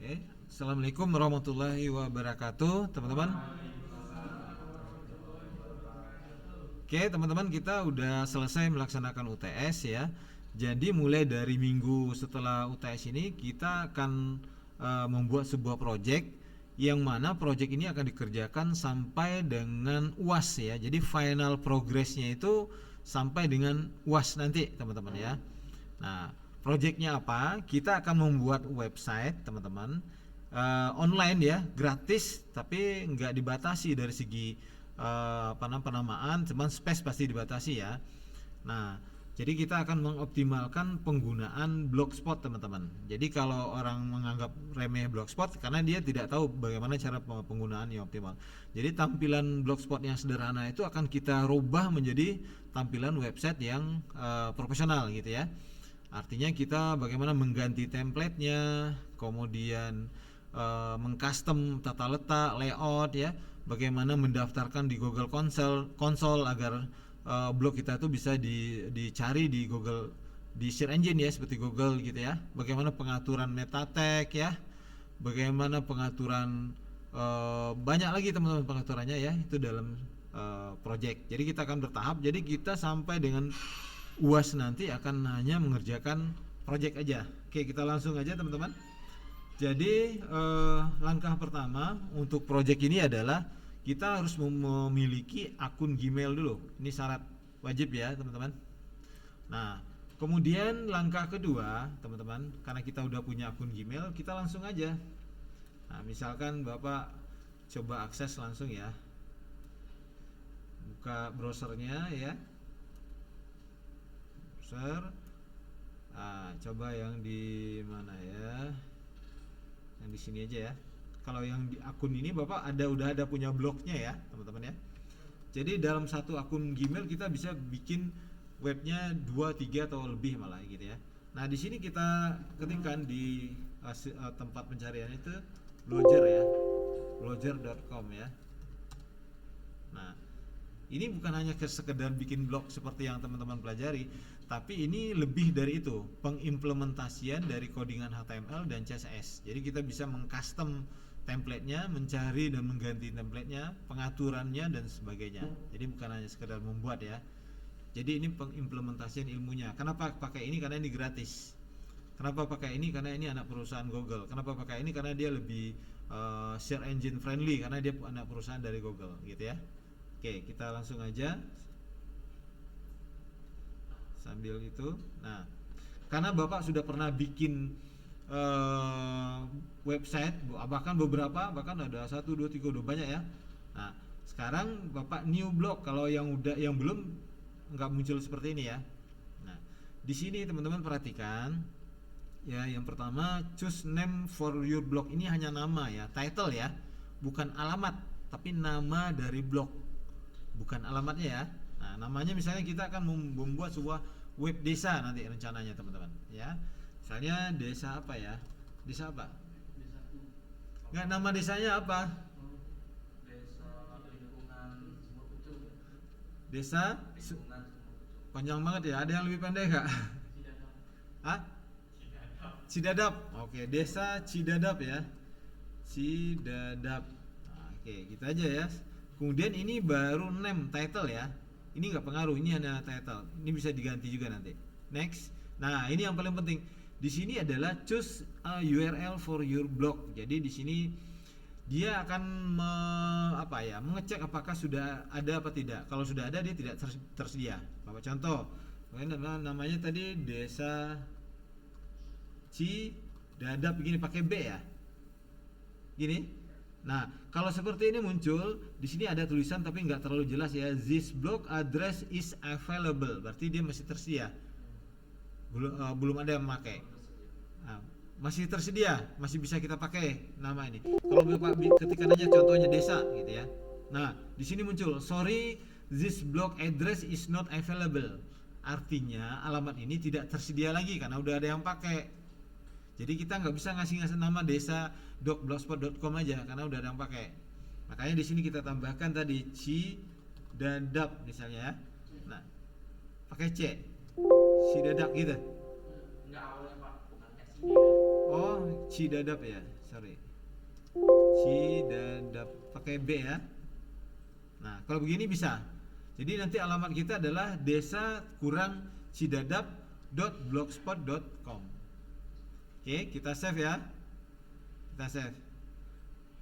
Oke. Assalamualaikum warahmatullahi wabarakatuh, teman-teman. Oke, teman-teman, kita udah selesai melaksanakan UTS ya. Jadi mulai dari minggu setelah UTS ini kita akan membuat sebuah project yang mana project ini akan dikerjakan sampai dengan UAS ya. Jadi final progressnya itu sampai dengan UAS nanti, teman-teman ya. Nah, projectnya apa? Kita akan membuat website, teman-teman, online ya, gratis, tapi nggak dibatasi dari segi penamaan, cuman space pasti dibatasi ya. Nah, jadi kita akan mengoptimalkan penggunaan Blogspot, teman-teman. Jadi kalau orang menganggap remeh Blogspot karena dia tidak tahu bagaimana cara penggunaan yang optimal. Jadi tampilan Blogspot yang sederhana itu akan kita rubah menjadi tampilan website yang profesional gitu ya. Artinya kita bagaimana mengganti template-nya, kemudian mengcustom tata letak, layout ya, bagaimana mendaftarkan di Google Console agar blog kita itu bisa dicari di Google, di search engine ya, seperti Google gitu ya. Bagaimana pengaturan meta tag ya, bagaimana pengaturan banyak lagi teman-teman pengaturannya ya, itu dalam project. Jadi kita akan bertahap. Jadi kita sampai dengan UAS nanti akan hanya mengerjakan project aja. Oke, kita langsung aja teman-teman. Jadi langkah pertama untuk project ini adalah kita harus memiliki akun Gmail dulu. Ini syarat wajib ya teman-teman. Nah, kemudian langkah kedua teman-teman, karena kita udah punya akun Gmail, kita langsung aja. Nah, misalkan Bapak coba akses langsung ya, buka browsernya ya, browser. Coba yang di mana ya, yang di sini aja ya. Kalau yang di akun ini Bapak udah ada punya blognya ya teman-teman ya. Jadi dalam satu akun Gmail kita bisa bikin webnya 2, 3 atau lebih malah gitu ya. Nah di sini kita ketikkan di tempat pencarian itu blogger ya, blogger.com ya. Nah ini bukan hanya sekedar bikin blog seperti yang teman-teman pelajari, tapi ini lebih dari itu, pengimplementasian dari codingan HTML dan CSS. Jadi kita bisa mengcustom template-nya, mencari dan mengganti template-nya, pengaturannya dan sebagainya. Jadi bukan hanya sekedar membuat ya. Jadi ini pengimplementasian ilmunya. Kenapa pakai ini? Karena ini gratis. Kenapa pakai ini? Karena ini anak perusahaan Google. Kenapa pakai ini? Karena dia lebih search engine friendly, karena dia anak perusahaan dari Google gitu ya. Oke, kita langsung aja sambil itu. Nah, karena Bapak sudah pernah bikin website, bahkan beberapa, bahkan ada 1, 2, 3, udah banyak ya. Nah, sekarang Bapak new blog. Kalau yang belum, nggak muncul seperti ini ya. Nah, di sini teman-teman perhatikan ya, yang pertama choose name for your blog. Ini hanya nama ya, title ya, bukan alamat, tapi nama dari blog, bukan alamatnya ya. Nah, namanya misalnya kita akan membuat sebuah web desa nanti rencananya teman-teman ya. Misalnya desa apa ya? Desa apa? Nggak, nama desanya apa? Desa panjang banget ya. Ada yang lebih pendek nggak? Hah? Cidadap. Oke, desa Cidadap ya. Cidadap. Nah, oke, gitu aja ya. Kemudian ini baru name, title ya. Ini nggak pengaruh, ini hanya title. Ini bisa diganti juga nanti. Next. Nah, ini yang paling penting. Di sini adalah choose a URL for your blog. Jadi di sini dia akan mengecek apakah sudah ada apa tidak. Kalau sudah ada, dia tidak tersedia. Bapak contoh, namanya tadi desa Cidadap, begini pakai B ya. Gini. Nah, kalau seperti ini muncul, di sini ada tulisan tapi nggak terlalu jelas ya. This blog address is available. Berarti dia masih tersedia. Belum ada yang memakai. Nah, masih tersedia, masih bisa kita pakai nama ini. Kalau Bapak ketikkan aja contohnya desa gitu ya. Nah, di sini muncul, sorry, this blog address is not available. Artinya alamat ini tidak tersedia lagi karena udah ada yang pakai. Jadi kita nggak bisa ngasih nama desa.blogspot.com aja karena udah ada yang pakai. Makanya di sini kita tambahkan tadi Cidadap misalnya ya. Nah, pakai C, Cidadap gitu. Oh, Cidadap ya. sorry, Cidadap pakai B ya. Nah, kalau begini bisa. Jadi nanti alamat kita adalah desa kurang cidadap.blogspot.com. Oke, kita save ya. Kita save.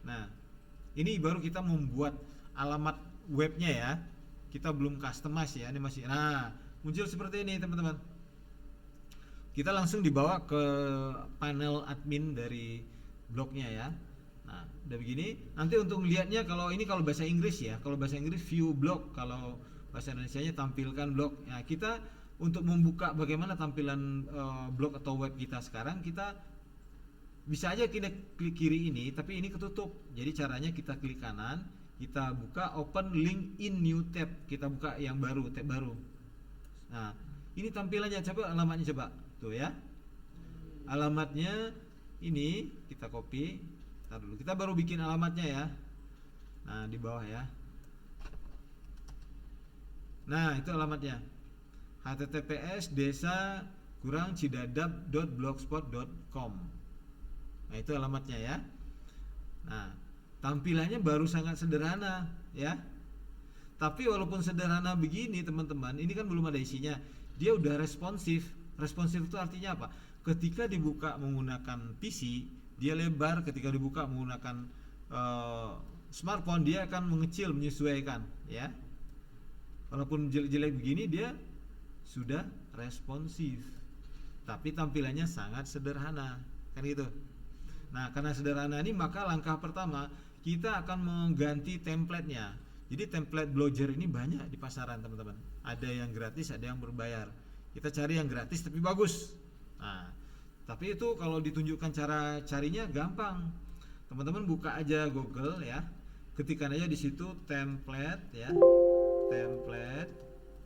Nah, ini baru kita membuat alamat webnya ya. Kita belum customize ya, ini masih. Nah, muncul seperti ini teman-teman. Kita langsung dibawa ke panel admin dari blognya ya. Nah, udah begini. Nanti untuk melihatnya kalau bahasa Inggris ya, kalau bahasa Inggris view blog, kalau bahasa Indonesianya tampilkan blog. Nah, kita untuk membuka bagaimana tampilan blog atau web kita sekarang, kita bisa aja kita klik kiri ini, tapi ini ketutup. Jadi caranya kita klik kanan, kita buka open link in new tab, kita buka yang baru, tab baru. Nah, ini tampilannya, coba alamatnya coba. Tuh ya. Alamatnya ini kita copy. Ntar dulu, kita baru bikin alamatnya ya. Nah, di bawah ya. Nah, itu alamatnya. https desa kurang cidadap.blogspot.com. Nah, itu alamatnya ya. Nah, tampilannya baru sangat sederhana ya. Tapi walaupun sederhana begini teman-teman, ini kan belum ada isinya. Dia udah responsif. Responsif itu artinya apa? Ketika dibuka menggunakan PC, dia lebar. Ketika dibuka menggunakan smartphone, dia akan mengecil, menyesuaikan ya. Walaupun jelek-jelek begini, dia sudah responsif. Tapi tampilannya sangat sederhana, kan gitu. Nah, karena sederhana ini, maka langkah pertama kita akan mengganti template-nya. Jadi template Blogger ini banyak di pasaran teman-teman. Ada yang gratis, ada yang berbayar. Kita cari yang gratis tapi bagus. Nah, tapi itu kalau ditunjukkan cara carinya gampang. Teman-teman buka aja Google ya. Ketikkan aja di situ template ya. Template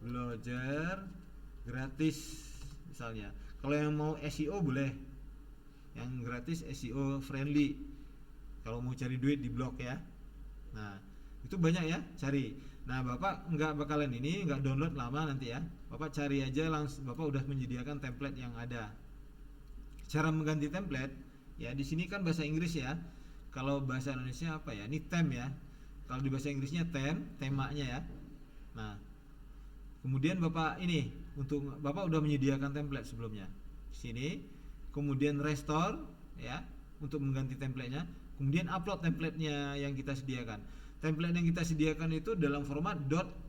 Blogger gratis misalnya. Kalau yang mau SEO boleh. Yang gratis SEO friendly. Kalau mau cari duit di blog ya. Nah, itu banyak ya, cari. Nah, Bapak nggak bakalan nggak download lama nanti ya. Bapak cari aja langsung, Bapak udah menyediakan template yang ada. Cara mengganti template ya, di sini kan bahasa Inggris ya. Kalau bahasa Indonesia apa ya? Ini theme ya. Kalau di bahasa Inggrisnya temanya ya. Nah, kemudian Bapak Bapak udah menyediakan template sebelumnya. Sini, kemudian restore ya untuk mengganti templatenya, kemudian upload templatenya yang kita sediakan. Template yang kita sediakan itu dalam format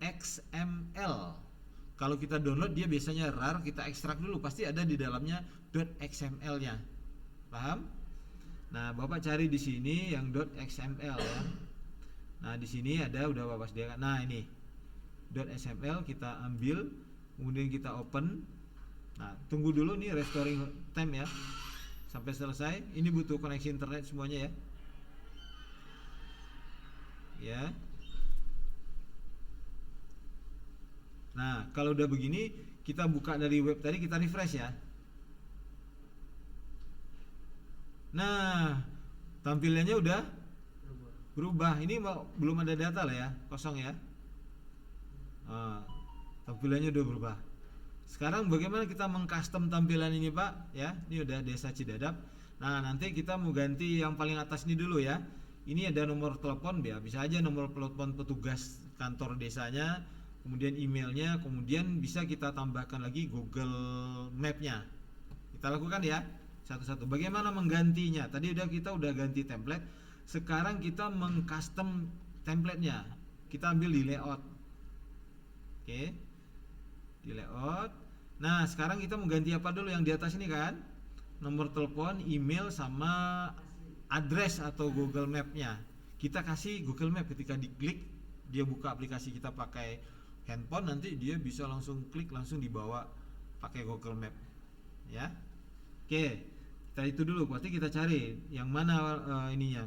.xml. Kalau kita download dia biasanya RAR, kita ekstrak dulu, pasti ada di dalamnya .xml-nya. Paham? Nah, Bapak cari di sini yang .xml ya. Nah, di sini ada udah Bapak sediakan. Nah, ini .xml kita ambil, kemudian kita open. Nah, tunggu dulu nih restoring time ya. Sampai selesai. Ini butuh koneksi internet semuanya ya. Ya. Nah, kalau udah begini, kita buka dari web tadi, kita refresh ya. Nah, tampilannya udah berubah. Ini belum ada data lah ya, kosong ya. Tampilannya udah berubah. Sekarang bagaimana kita mengcustom tampilan ini Pak? Ya, ini udah Desa Cidadap. Nah, nanti kita mau ganti yang paling atas ini dulu ya. Ini ada nomor telepon ya, bisa aja nomor telepon petugas kantor desanya, kemudian emailnya, kemudian bisa kita tambahkan lagi Google Map-nya. Kita lakukan ya satu-satu. Bagaimana menggantinya? Tadi kita udah ganti template. Sekarang kita mengcustom template-nya. Kita ambil di layout. Oke. Di layout. Nah, sekarang kita mau ganti apa dulu yang di atas ini kan? Nomor telepon, email sama address atau Google Map-nya. Kita kasih Google Map, ketika diklik dia buka aplikasi kita pakai handphone, nanti dia bisa langsung klik, langsung dibawa pakai Google Map. Ya. Oke. Kita itu dulu, berarti kita cari yang mana ininya.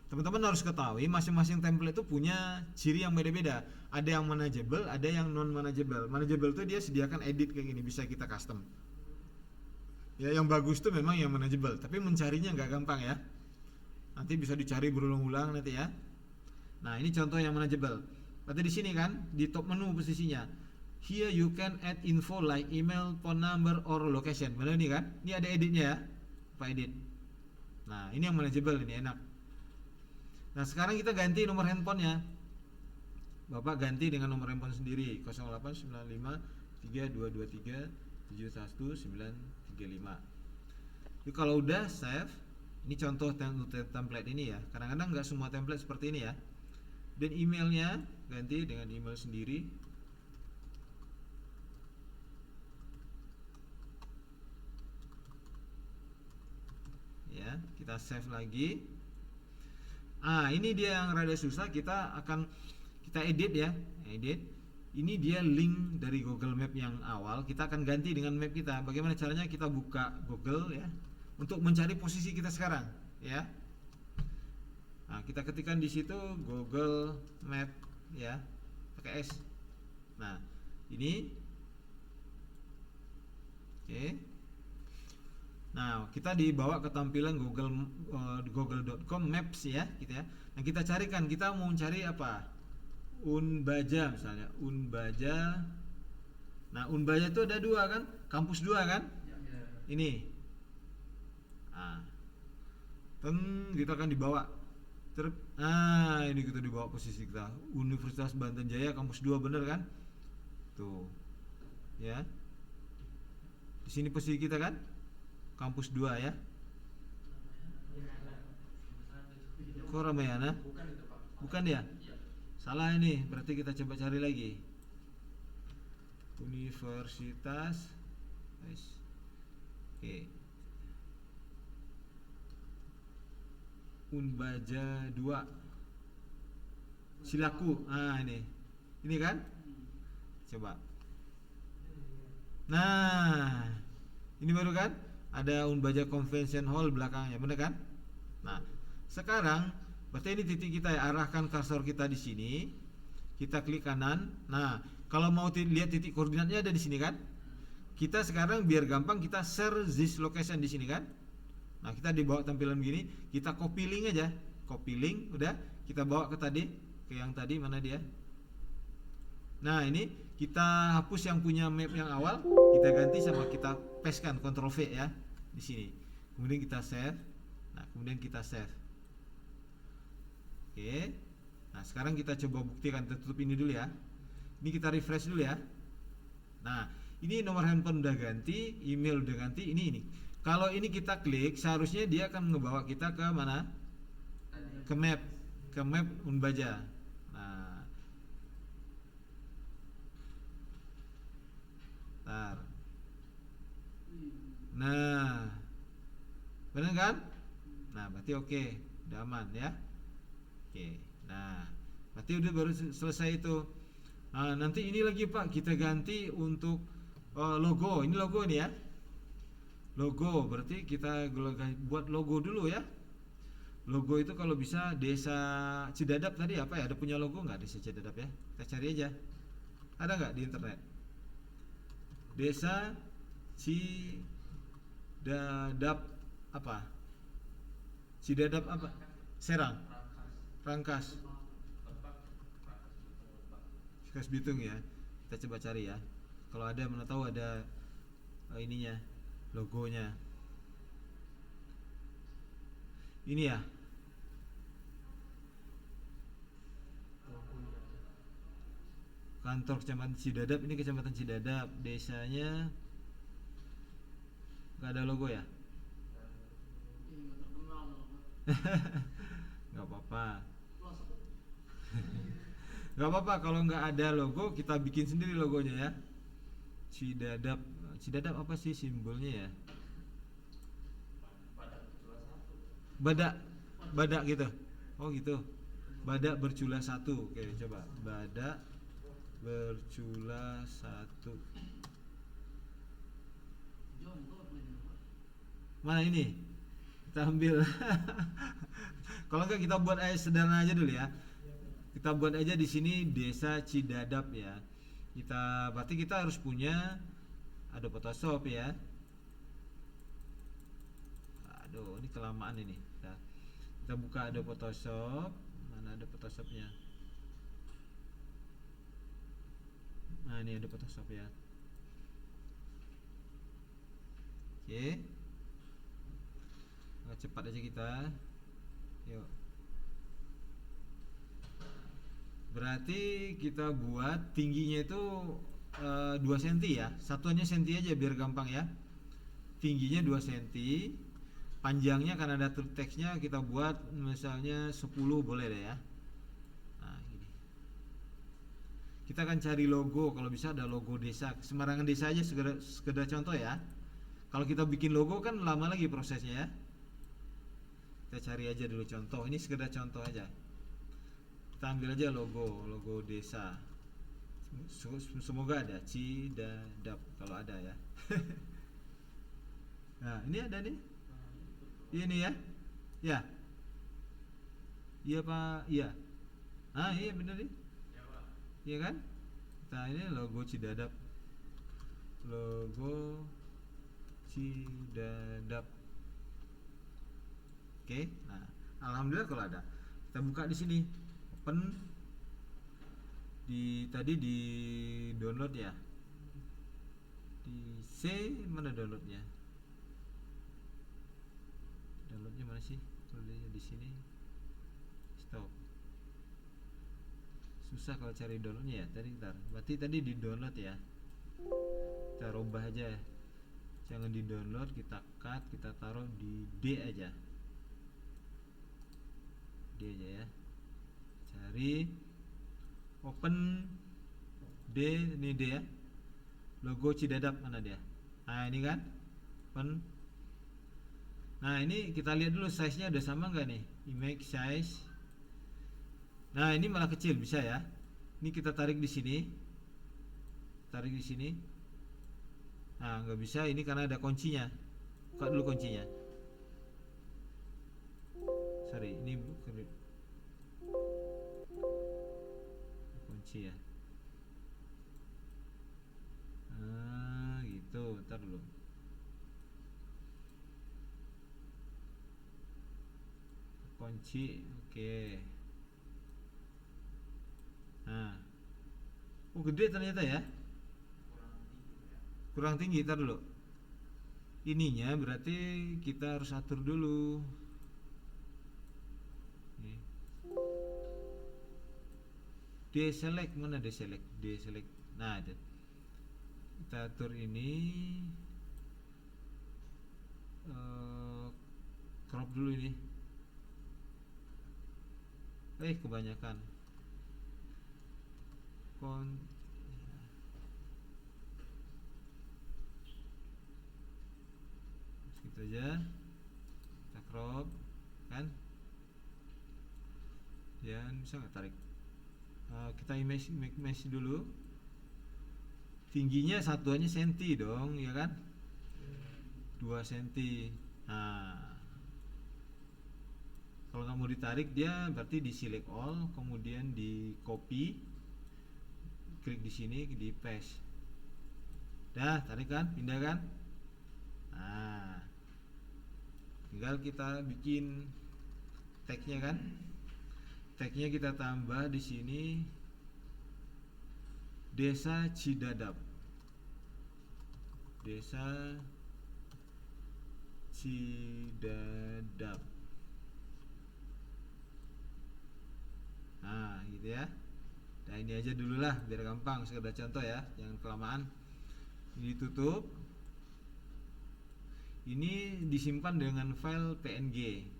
Teman-teman harus ketahui masing-masing template itu punya ciri yang beda-beda. Ada yang manageable, ada yang non manageable. Manageable itu dia sediakan edit kayak gini, bisa kita custom. Ya, yang bagus tuh memang yang manageable, tapi mencarinya nggak gampang ya. Nanti bisa dicari berulang-ulang nanti ya. Nah, ini contoh yang manageable. Berarti di sini kan di top menu posisinya. Here you can add info like email, phone number or location. Benar nih kan? Ini ada editnya ya. Apa edit? Nah, ini yang manageable, ini enak. Nah, sekarang kita ganti nomor handphonenya. Bapak ganti dengan nomor handphone sendiri, 0895 3223 71935. Jadi kalau udah save, ini contoh template ini ya. Kadang-kadang nggak semua template seperti ini ya. Dan emailnya ganti dengan email sendiri. Ya, kita save lagi. Ini dia yang rada susah. Kita edit ya, edit. Ini dia link dari Google Map yang awal. Kita akan ganti dengan map kita. Bagaimana caranya? Kita buka Google ya, untuk mencari posisi kita sekarang, ya. Nah, kita ketikkan di situ Google Map ya, pakai S. Nah, ini, oke. Nah, kita dibawa ke tampilan google.com Maps ya, gitu ya. Nah, kita carikan, kita mau cari apa? Unbaja misalnya, Unbaja. Nah, Unbaja itu ada dua kan? Kampus 2 kan? Ini. Nah, kita akan dibawa. Ini kita dibawa posisi kita. Universitas Banten Jaya kampus 2, bener kan? Tuh. Ya. Di sini posisi kita kan? Kampus 2 ya. Kok Ramayana? Bukan ya? Salah ini, berarti kita coba cari lagi. Universitas. Oke. Unbaja 2 Silaku. Ini kan? Coba. Nah, ini baru kan? Ada Unbaja Convention Hall belakangnya, bener kan? Nah, sekarang berarti ini titik kita ya, arahkan cursor kita di sini. Kita klik kanan. Nah, kalau mau lihat titik koordinatnya ada di sini kan? Kita sekarang biar gampang kita share this location di sini kan? Nah, kita dibawa tampilan begini, kita copy link aja. Copy link, udah, kita bawa ke yang tadi, mana dia? Nah, ini kita hapus yang punya map yang awal, kita ganti sama kita pastekan, Ctrl V ya, di sini. Kemudian kita save. Nah, kemudian kita save. Oke. Nah, sekarang kita coba buktikan, kita tutup ini dulu ya. Ini kita refresh dulu ya. Nah, ini nomor handphone udah ganti, email udah ganti, ini. Kalau ini kita klik, seharusnya dia akan ngebawa kita ke mana? Ke map Unbaja. Nah, benar kan? Nah, berarti oke, udah aman ya. Oke, nah, berarti udah baru selesai itu. Nah, nanti ini lagi Pak, kita ganti untuk logo. Ini logo nih ya. Logo, berarti kita buat logo dulu ya. Logo itu kalau bisa Desa Cidadap tadi apa ya? Ada punya logo nggak Desa Cidadap ya? Kita cari aja. Ada nggak di internet? Desa Cidadap apa? Cidadap apa? Serang, Rangkas, Bitung ya. Kita coba cari ya. Kalau ada, mana tahu ada ininya, logonya. Ini ya. Kantor Kecamatan Cidadap, ini Kecamatan Cidadap. Desanya nggak ada logo ya? Nggak apa-apa. Nggak apa-apa kalau nggak ada logo, kita bikin sendiri logonya ya. Cidadap. Cidadap apa sih simbolnya ya? Badak gitu. Oh gitu. Badak bercula satu. Oke, coba. Badak bercula satu. Mana ini? Kita ambil. Kalau enggak kita buat aja sederhana aja dulu ya. Kita buat aja di sini Desa Cidadap ya. Berarti kita harus punya Adobe Photoshop ya. Aduh, ini kelamaan ini. Kita buka Adobe Photoshop. Mana ada Photoshopnya? Nah, ini ada Photoshop ya. Oke. Kita cepat aja kita. Yuk. Berarti kita buat tingginya itu 2 cm ya. Satuannya senti aja biar gampang ya. Tingginya 2 cm. Panjangnya karena ada teksnya kita buat misalnya 10 boleh deh ya. Nah, gini. Kita akan cari logo, kalau bisa ada logo desa. Sembarangan desa aja sekedar contoh ya. Kalau kita bikin logo kan lama lagi prosesnya ya. Kita cari aja dulu contoh. Ini sekedar contoh aja. Kita ambil aja logo desa. Semoga ada Cidadap kalau ada ya. Nah, ini ada nih. Ini ya. Ya. Iya Pak, iya. Ah, iya bener nih. Iya kan? Nah, ini logo Cidadap. Logo Cidadap. Oke. Nah, alhamdulillah kalau ada. Kita buka di sini. Open tadi di download ya. Di C mana downloadnya? Downloadnya mana sih? Kalau di sini stop. Susah kalau cari downloadnya ya. Berarti tadi di download ya. Kita rubah aja. Jangan di download, kita cut, kita taruh di D aja. D aja ya. Cari open D, ini D ya. Logo Cidadap mana dia? Nah, ini kan. Open. Nah, ini kita lihat dulu size-nya udah sama nggak nih? Image size. Nah, ini malah kecil bisa ya. Ini kita tarik di sini. Tarik di sini. Nah, nggak bisa ini karena ada kuncinya. Buka dulu kuncinya. Sorry, ini kunci ya. Nah, gitu. Ntar dulu. Kunci, oke. Nah, gede ternyata ya. Kurang tinggi, ntar dulu. Ininya berarti kita harus atur dulu. Deselect mana deselect. Nah, kita atur ini crop dulu ini. Kebanyakan. Segitu aja. Kita crop kan. Dan bisa nggak tarik? Kita image dulu. Tingginya satuannya senti dong, ya kan? 2 senti. Nah, kalau nggak mau ditarik dia berarti di select all, kemudian di copy, klik di sini, di paste. Dah, tarik kan, pindah kan? Nah, tinggal kita bikin tagnya kan? Tagnya kita tambah di sini Desa Cidadap. Desa Cidadap. Nah, gitu ya. Nah, ini aja dulu lah biar gampang, sekedar contoh ya, jangan kelamaan. Ini tutup. Ini disimpan dengan file PNG.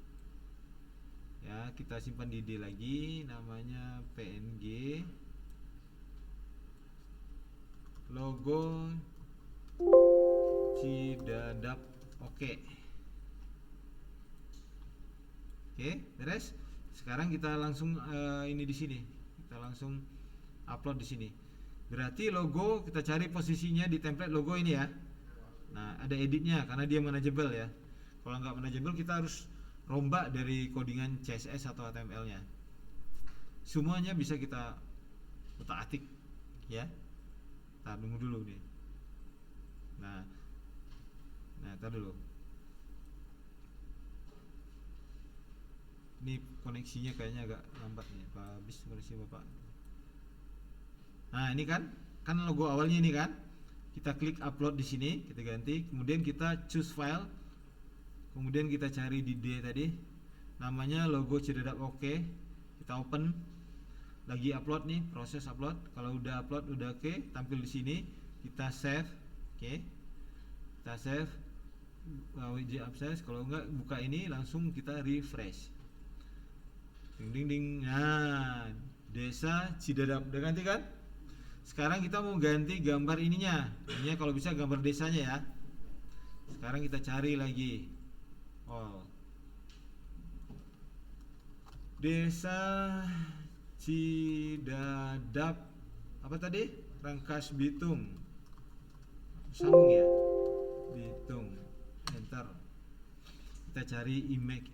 Ya, kita simpan di D lagi, namanya PNG logo Cidadap. Oke, beres. Sekarang kita langsung ini di sini. Kita langsung upload di sini. Berarti logo kita cari posisinya di template logo ini ya. Nah, ada editnya karena dia manageable ya. Kalau nggak manageable kita harus rombak dari codingan CSS atau HTML-nya. Semuanya bisa kita utak-atik ya. Nah, tunggu dulu nih. Nah, tar dulu. Ini koneksinya kayaknya agak lambat nih. Habis koneksi Bapak. Nah, ini kan logo awalnya ini kan. Kita klik upload di sini, kita ganti, kemudian kita choose file. Kemudian kita cari di D tadi, namanya logo Cidadap. Oke, kita open. Lagi upload nih, proses upload. Kalau udah upload udah oke, tampil di sini. Kita save. Oke, kita save WJ Access. Kalau enggak buka ini, langsung kita refresh. Ding ding ding. Nah, Desa Cidadap udah ganti kan? Sekarang kita mau ganti gambar ininya. Ininya kalau bisa gambar desanya ya. Sekarang kita cari lagi. Oh, Desa Cidadap apa tadi? Rangkas Bitung. Sambung ya. Bitung. Enter. Kita cari image.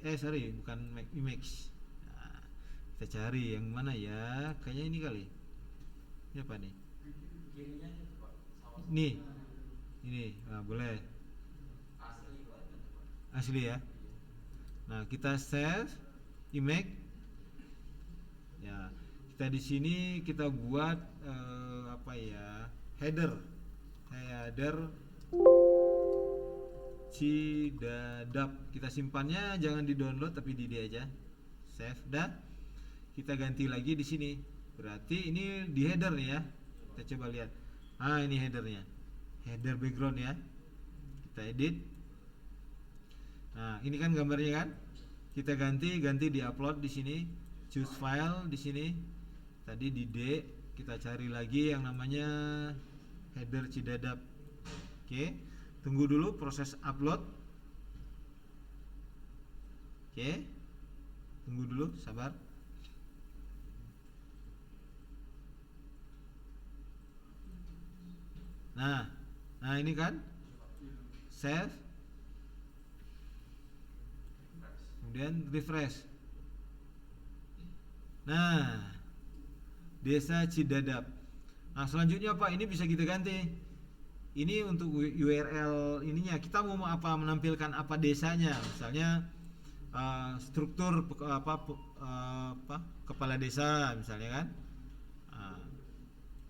Bukan image. Nah, kita cari yang mana ya? Kayaknya ini kali. Ini apa nih? Nih. Ini. Nah, boleh. Asli ya. Nah, kita save image. Ya, kita di sini kita buat apa ya? Header Cidadap. Kita simpannya jangan di download tapi di dia aja. Save dah. Kita ganti lagi di sini. Berarti ini di header nih ya. Kita coba lihat. Ah, ini headernya. Header background ya. Kita edit. Nah, ini kan gambarnya kan? Kita ganti di upload di sini. Choose file di sini. Tadi di D, kita cari lagi yang namanya header Cidadap. Oke, tunggu dulu proses upload. Oke, tunggu dulu, sabar. Nah ini kan save, kemudian refresh. Nah, Desa Cidadap. Nah, selanjutnya apa? Ini bisa kita ganti. Ini untuk URL ininya. Kita mau apa, menampilkan apa desanya? Misalnya struktur kepala desa misalnya kan. Nah,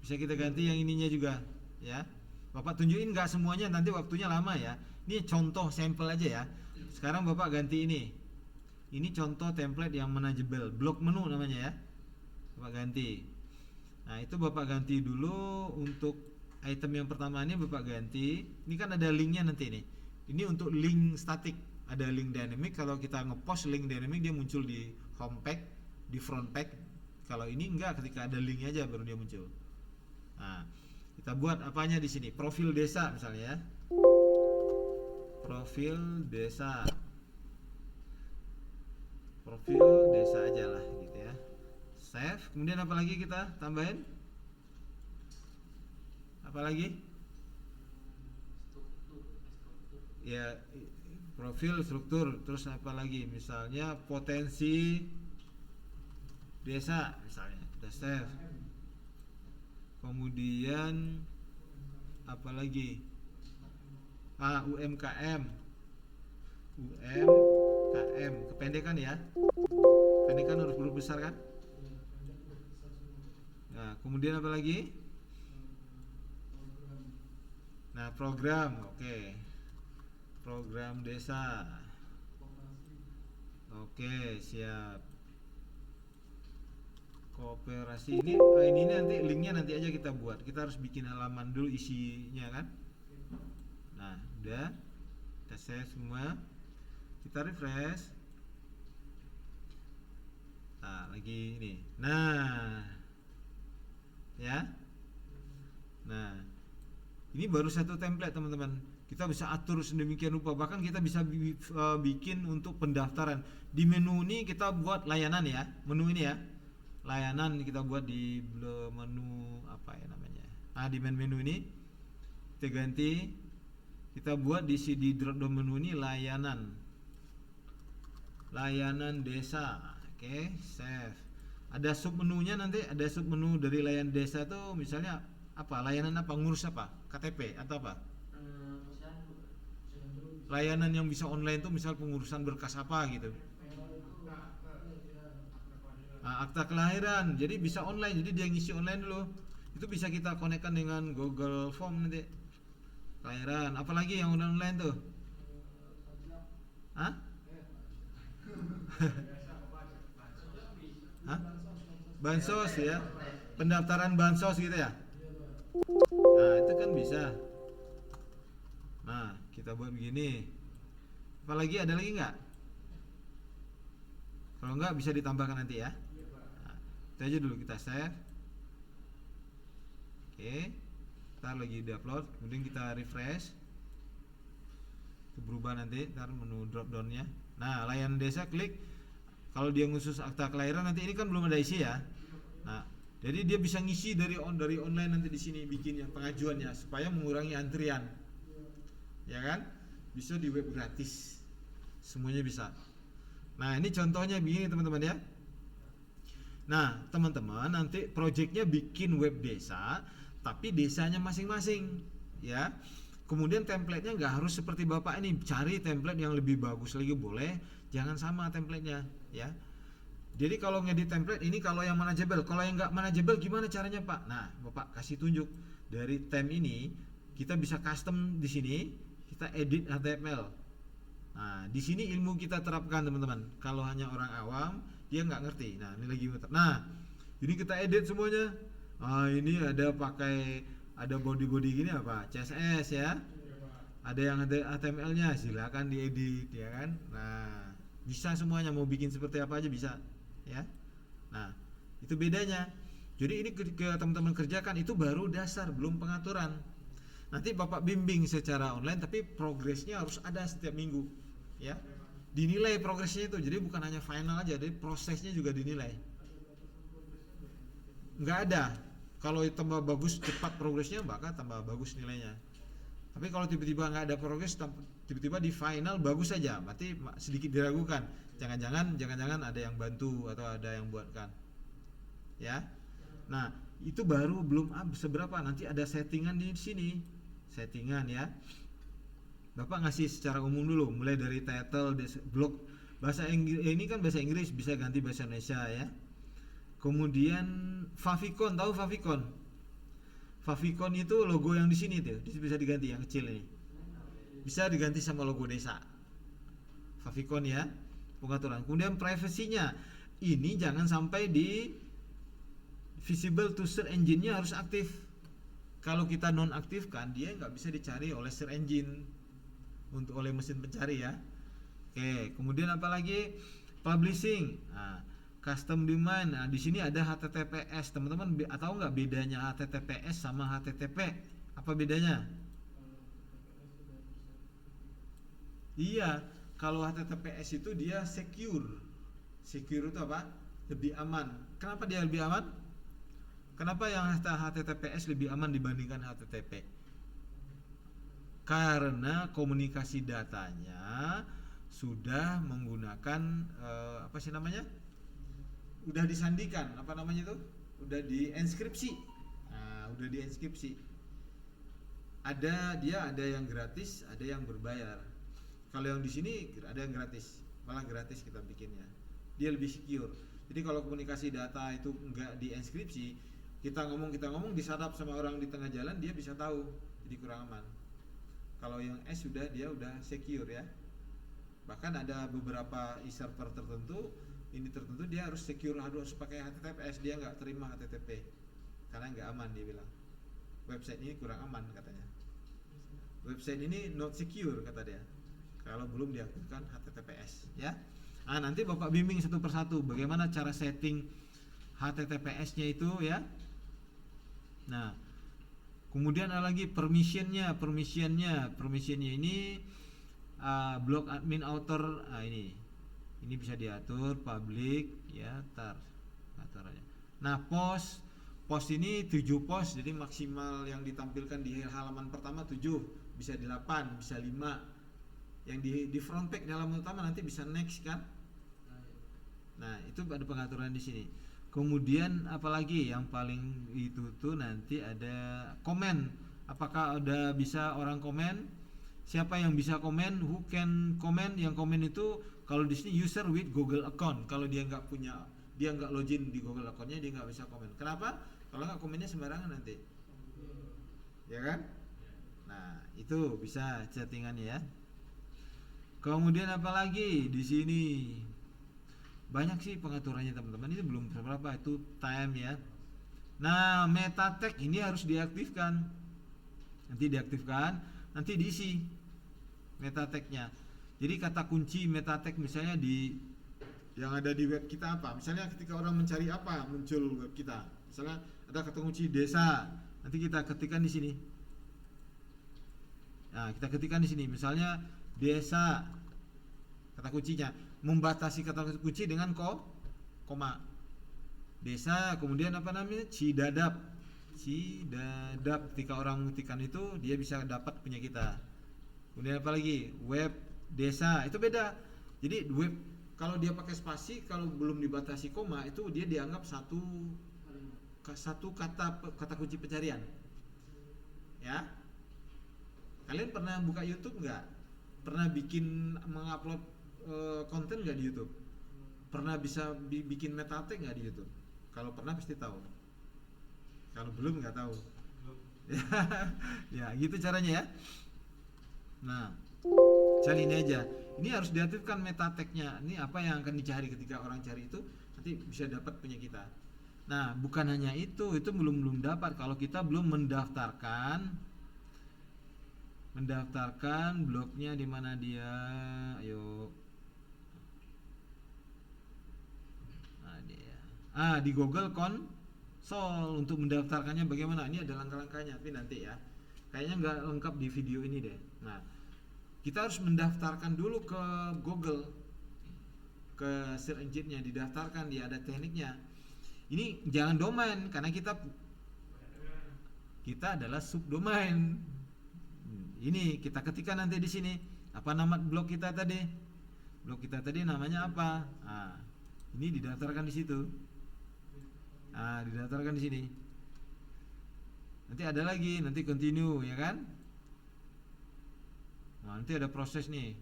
bisa kita ganti yang ininya juga, ya. Bapak tunjukin nggak semuanya, nanti waktunya lama ya. Ini contoh sampel aja ya. Sekarang Bapak ganti ini. Ini contoh template yang manageable, blok menu namanya ya. Bapak ganti. Nah, itu Bapak ganti dulu. Untuk item yang pertama ini Bapak ganti. Ini kan ada linknya nanti nih. Ini untuk link statik, ada link dynamic. Kalau kita ngepost link dynamic dia muncul di home page, di front page. Kalau ini enggak, ketika ada linknya aja baru dia muncul. Nah, kita buat apanya di sini? Profil desa misalnya ya. Profil desa. Profil desa aja lah gitu ya. Save. Kemudian apa lagi kita tambahin? Apa lagi? Ya, profil, struktur. Terus apa lagi? Misalnya potensi desa misalnya. Kita save. Kemudian apa lagi? UMKM. UMKM, kependekan ya. Kependekan huruf besar kan? Nah, kemudian apa lagi? Nah, program, oke. Program desa. Oke, siap. Kooperasi ini nanti linknya nanti aja kita buat. Kita harus bikin halaman dulu isinya kan. Nah, udah. Kita save semua. Kita refresh. Nah, lagi ini. Nah, ya. Nah, ini baru satu template teman-teman. Kita bisa atur sedemikian rupa. Bahkan kita bisa bikin untuk pendaftaran. Di menu ini kita buat layanan ya. Menu ini ya. Layanan kita buat di menu apa ya namanya. Di menu ini kita ganti. Kita buat di drop down menu ini layanan. Layanan desa. Oke, save. Ada sub menunya nanti, ada sub menu dari layanan desa tuh misalnya apa? Layanan apa? Ngurus apa? KTP atau apa? Layanan yang bisa online tuh misal pengurusan berkas apa gitu. Akta kelahiran. Jadi bisa online. Jadi dia ngisi online dulu. Itu bisa kita konekkan dengan Google Form nanti. Kelahiran. Apalagi yang online tuh? Hah? Hah? Bansos ya, pendaftaran bansos gitu ya. Nah itu kan bisa. Nah kita buat begini. Apalagi ada lagi nggak? Kalau nggak bisa ditambahkan nanti ya. Nah, itu aja dulu kita save. Oke, ntar lagi diupload, kemudian kita refresh. Itu berubah nanti, ntar menu drop downnya. Nah layanan desa klik. Kalau dia khusus akta kelahiran nanti ini kan belum ada isi ya. Nah, jadi dia bisa ngisi dari online nanti di sini bikinnya pengajuannya supaya mengurangi antrian. Ya kan? Bisa di web gratis. Semuanya bisa. Nah, ini contohnya begini teman-teman ya. Nah, teman-teman nanti proyeknya bikin web desa tapi desanya masing-masing ya. Kemudian template-nya nggak harus seperti Bapak ini, cari template yang lebih bagus lagi boleh, jangan sama template-nya ya. Jadi kalau ngedit template ini kalau yang manageable, kalau yang nggak manageable gimana caranya Pak? Nah, Bapak kasih tunjuk dari theme ini kita bisa custom di sini, kita edit HTML. Nah, di sini ilmu kita terapkan teman-teman. Kalau hanya orang awam dia nggak ngerti. Nah, ini lagi muter. Nah, ini kita edit semuanya. Ini ada body gini apa? CSS ya. Ada yang ada HTML-nya, silakan diedit ya kan. Nah, bisa semuanya, mau bikin seperti apa aja bisa ya. Nah, itu bedanya. Jadi ini ke teman-teman kerjakan itu baru dasar, belum pengaturan. Nanti Bapak bimbing secara online tapi progresnya harus ada setiap minggu ya. Dinilai progresnya itu. Jadi bukan hanya final aja, jadi prosesnya juga dinilai. Nggak ada. Kalau tambah bagus cepat progresnya, maka tambah bagus nilainya. Tapi kalau tiba-tiba nggak ada progres, tiba-tiba di final bagus saja, berarti sedikit diragukan. Jangan-jangan ada yang bantu atau ada yang buatkan, ya. Nah itu baru belum seberapa. Nanti ada settingan di sini, settingan ya. Bapak ngasih secara umum dulu, mulai dari title, blog, bahasa Inggris. Ini kan bahasa Inggris, bisa ganti bahasa Indonesia ya. Kemudian favicon, tahu favicon? Favicon itu logo yang di sini tuh, bisa diganti yang kecil ini. Bisa diganti sama logo desa. Favicon ya, pengaturan. Kemudian privasinya, ini jangan sampai di visible to search engine-nya harus aktif. Kalau kita nonaktifkan, dia nggak bisa dicari oleh search engine, oleh mesin pencari ya. Oke, kemudian apalagi publishing. Nah, custom domain. Nah, di sini ada HTTPS. Teman-teman tahu nggak bedanya HTTPS sama HTTP? Apa bedanya? Iya, kalau HTTPS itu dia secure. Secure itu apa? Lebih aman. Kenapa dia lebih aman? Kenapa yang HTTPS lebih aman dibandingkan HTTP? Karena komunikasi datanya sudah menggunakan apa sih namanya? Udah disandikan, apa namanya itu? Udah dienskripsi. Nah, udah dienskripsi. Ada yang gratis, ada yang berbayar. Kalau yang di sini ada yang gratis, malah gratis kita bikinnya. Dia lebih secure. Jadi kalau komunikasi data itu enggak dienskripsi, kita ngomong disadap sama orang di tengah jalan, dia bisa tahu. Jadi kurang aman. Kalau yang S dia udah secure ya. Bahkan ada beberapa e-server tertentu, ini tertentu dia harus secure, harus pakai HTTPS, dia nggak terima HTTP karena nggak aman, dia bilang website ini kurang aman katanya, website ini not secure kata dia kalau belum diaktifkan HTTPS ya. Nanti Bapak bimbing satu persatu bagaimana cara setting HTTPS-nya itu ya. Nah kemudian ada lagi permissionnya ini blog admin author. Ini bisa diatur public ya, atur aja. Nah, post ini 7 post, jadi maksimal yang ditampilkan di halaman pertama 7, bisa di 8, bisa 5. Yang di front page di halaman utama nanti bisa next kan? Nah, itu ada pengaturan di sini. Kemudian apalagi yang paling itu tuh nanti ada komen. Apakah ada bisa orang komen? Siapa yang bisa komen? Who can comment? Yang komen itu kalau di sini user with Google account. Kalau dia nggak login di Google accountnya, dia nggak bisa komen. Kenapa? Kalau nggak komennya sembarangan nanti, ya kan? Nah itu bisa settingannya ya. Kemudian apa lagi di sini? Banyak sih pengaturannya teman-teman. Ini belum berapa itu time ya. Nah, meta tag ini harus diaktifkan. Nanti diaktifkan, nanti diisi meta tagnya. Jadi kata kunci meta tag misalnya di yang ada di web kita apa? Misalnya ketika orang mencari apa muncul web kita. Misalnya ada kata kunci desa, nanti kita ketikkan di sini. Nah, kita ketikkan di sini. Misalnya desa, kata kuncinya membatasi kata kunci dengan koma. Desa, kemudian apa namanya? Cidadap. Ketika orang mengetikkan itu dia bisa dapat punya kita. Kemudian apa lagi? Web desa, itu beda. Jadi web kalau dia pakai spasi, kalau belum dibatasi koma itu dia dianggap satu kata kunci pencarian. Ya. Kalian pernah buka YouTube nggak? Pernah mengupload konten nggak di YouTube? Pernah bisa bikin meta tag nggak di YouTube? Kalau pernah pasti tahu. Kalau belum nggak tahu. Ya, gitu caranya ya. Nah, cari ini aja. Ini harus diaktifkan meta tag-nya. Ini apa yang akan dicari ketika orang cari itu nanti bisa dapat punya kita. Nah, bukan hanya itu belum dapat kalau kita belum mendaftarkan blognya di mana dia. Ayo. Nah, dia. Di Google Console untuk mendaftarkannya bagaimana? Ini ada langkah-langkahnya, tapi nanti ya. Kayaknya nggak lengkap di video ini deh. Nah, kita harus mendaftarkan dulu ke Google, ke search engine-nya, didaftarkan, dia ada tekniknya. Ini jangan domain karena kita adalah subdomain. Ini kita ketikkan nanti di sini apa nama blog kita tadi. Blog kita tadi namanya apa? Nah, ini didaftarkan di situ. Nah, didaftarkan di sini. Nanti ada lagi, nanti continue ya kan? Nah, nanti ada proses nih.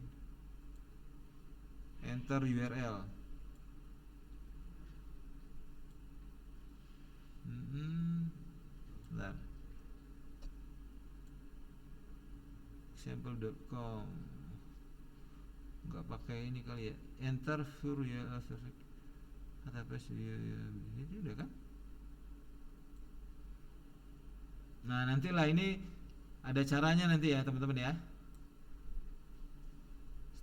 Enter URL. Bentar. Sample.com. Enggak pakai ini kali ya. Enter for URL HTTPS ini udah kan? Nah, nantilah ini ada caranya nanti ya, teman-teman ya.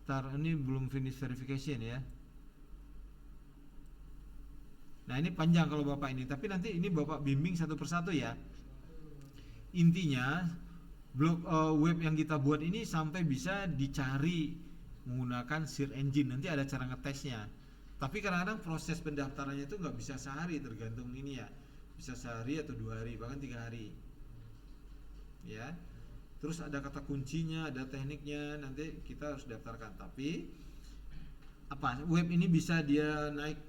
Start ini belum finish verification ya. Nah, ini panjang kalau Bapak ini, tapi nanti ini Bapak bimbing satu persatu ya. Intinya blog web yang kita buat ini sampai bisa dicari menggunakan search engine. Nanti ada cara ngetesnya. Tapi kadang-kadang proses pendaftarannya itu nggak bisa sehari, tergantung ini ya. Bisa sehari atau 2 hari, bahkan 3 hari. Ya. Terus ada kata kuncinya, ada tekniknya, nanti kita harus daftarkan. Tapi web ini bisa dia naik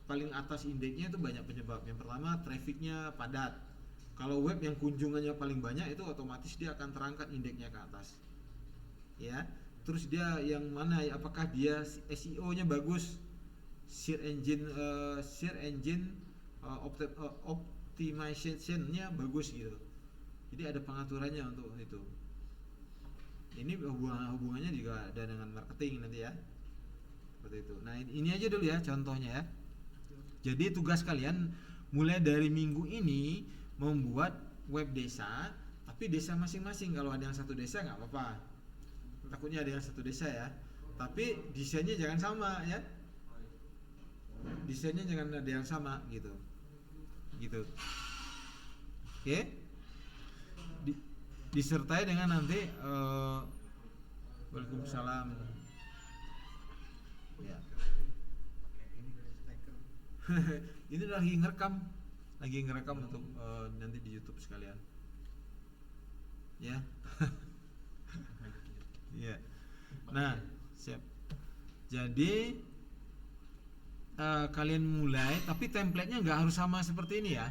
paling atas indeksnya itu banyak penyebab. Yang pertama, trafficnya padat. Kalau web yang kunjungannya paling banyak itu otomatis dia akan terangkat indeksnya ke atas. Ya. Terus dia yang mana? Apakah dia SEO-nya bagus? Search engine optimization-nya bagus gitu. Jadi ada pengaturannya untuk itu. Ini hubungannya juga ada dengan marketing nanti ya. Seperti itu. Nah, ini aja dulu ya contohnya ya. Jadi tugas kalian mulai dari minggu ini membuat web desa, tapi desa masing-masing. Kalau ada yang satu desa nggak apa-apa. Takutnya ada yang satu desa ya. Tapi desainnya jangan sama ya. Desainnya jangan ada yang sama gitu. Gitu. Oke? Disertai dengan nanti Waalaikumsalam ya. Ini lagi ngerekam untuk nanti di YouTube sekalian ya. Ya. Nah, siap. Jadi kalian mulai, tapi template-nya nggak harus sama seperti ini ya.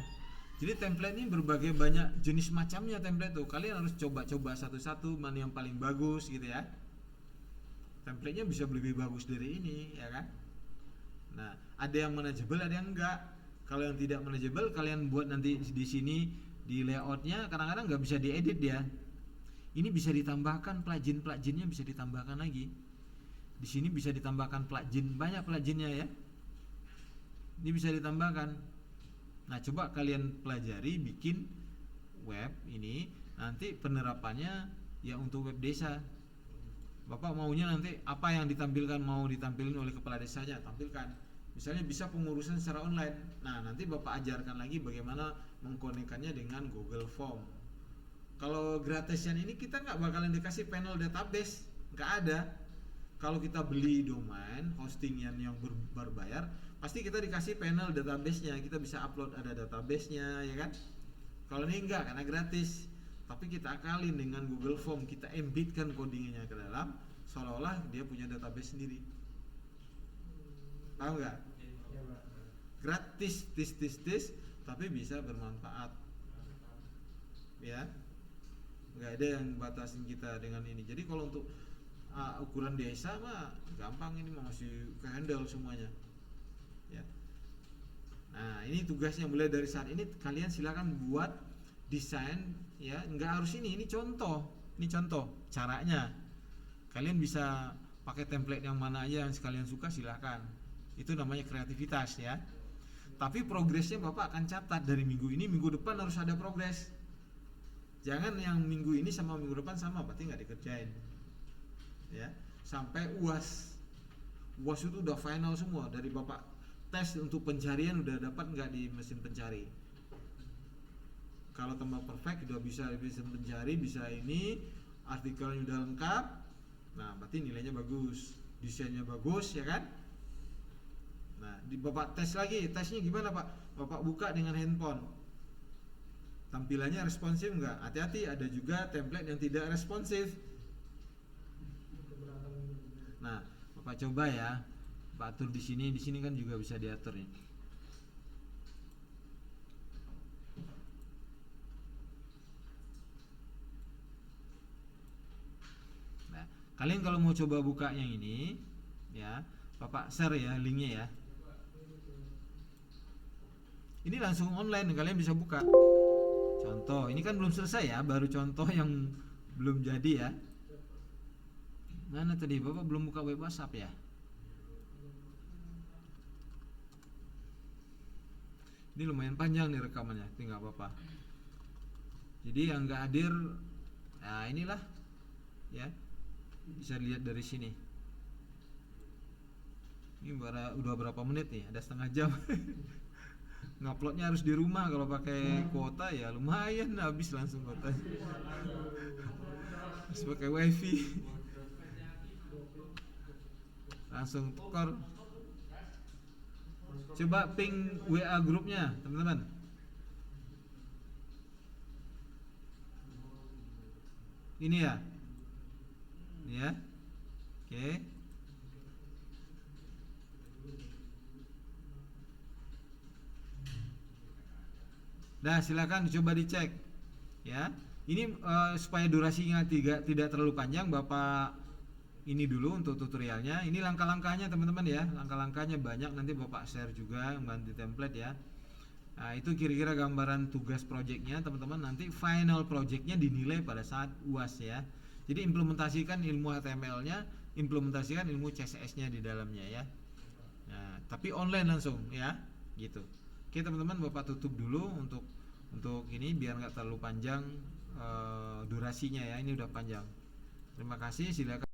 Jadi template ini berbagai banyak jenis macamnya template tuh. Kalian harus coba-coba satu-satu mana yang paling bagus gitu ya. Template-nya bisa lebih bagus dari ini ya kan. Nah, ada yang manageable, ada yang enggak. Kalau yang tidak manageable kalian buat nanti di sini di layout-nya kadang-kadang nggak bisa diedit ya. Ini bisa ditambahkan plugin-pluginnya bisa ditambahkan lagi. Di sini bisa ditambahkan plugin, banyak pluginnya ya. Ini bisa ditambahkan. Nah, coba kalian pelajari bikin web ini, nanti penerapannya ya untuk web desa. Bapak maunya nanti apa yang ditampilkan, mau ditampilkan oleh kepala desanya, tampilkan. Misalnya bisa pengurusan secara online. Nah, nanti Bapak ajarkan lagi bagaimana mengkonekkannya dengan Google Form. Kalau gratisan ini kita nggak bakalan dikasih panel database, nggak ada. Kalau kita beli domain hosting yang berbayar, pasti kita dikasih panel database-nya, kita bisa upload, ada database-nya, ya kan? Kalau ini enggak, karena gratis. Tapi kita akalin dengan Google Form, kita embedkan codingnya ke dalam, seolah-olah dia punya database sendiri. Tahu nggak? Gratis, tapi bisa bermanfaat. Ya, nggak ada yang batasin kita dengan ini. Jadi kalau untuk ukuran desa mah gampang, ini masih ke handle semuanya. Ya. Nah, ini tugasnya mulai dari saat ini kalian silakan buat desain ya, nggak harus ini contoh. Ini contoh caranya. Kalian bisa pakai template yang mana aja yang sekalian suka, silakan. Itu namanya kreativitas ya. Tapi progresnya Bapak akan catat dari minggu ini, minggu depan harus ada progres. Jangan yang minggu ini sama minggu depan sama, berarti nggak dikerjain. Ya, sampai UAS. UAS itu udah final semua, dari Bapak tes untuk pencarian udah dapat nggak di mesin pencari. Kalau tambah perfect udah bisa di mesin pencari, bisa ini, artikelnya udah lengkap. Nah, berarti nilainya bagus, desainnya bagus, ya kan? Nah, di Bapak tes lagi, tesnya gimana Pak? Bapak buka dengan handphone, tampilannya responsif nggak? Hati-hati, ada juga template yang tidak responsif. Nah, Bapak coba ya, Bapak atur di sini kan juga bisa diatur nih. Nah, kalian kalau mau coba buka yang ini, ya, Bapak share ya linknya ya. Ini langsung online, kalian bisa buka. Contoh, ini kan belum selesai ya, baru contoh yang belum jadi ya. Mana tadi Bapak belum buka web WhatsApp ya? Ini lumayan panjang nih rekamannya, tinggal apa-apa. Jadi yang nggak hadir, nah inilah ya, bisa lihat dari sini. Ini udah berapa menit nih? Ada setengah jam. Nguploadnya harus di rumah, kalau pakai kuota ya lumayan habis langsung kuota. Harus pakai wifi. Langsung tukar. Coba ping WA grupnya teman-teman. Ini ya. Ini ya. Oke. Nah, silakan coba dicek ya. Ini supaya durasinya tidak terlalu panjang, Bapak ini dulu untuk tutorialnya. Ini langkah-langkahnya teman-teman ya. Langkah-langkahnya banyak, nanti Bapak share juga ganti template ya. Nah, itu kira-kira gambaran tugas projectnya teman-teman. Nanti final projectnya dinilai pada saat UAS ya. Jadi implementasikan ilmu HTML-nya, implementasikan ilmu CSS-nya di dalamnya ya. Nah, tapi online langsung ya, gitu. Oke teman-teman, Bapak tutup dulu untuk ini biar nggak terlalu panjang durasinya ya. Ini udah panjang. Terima kasih, silakan.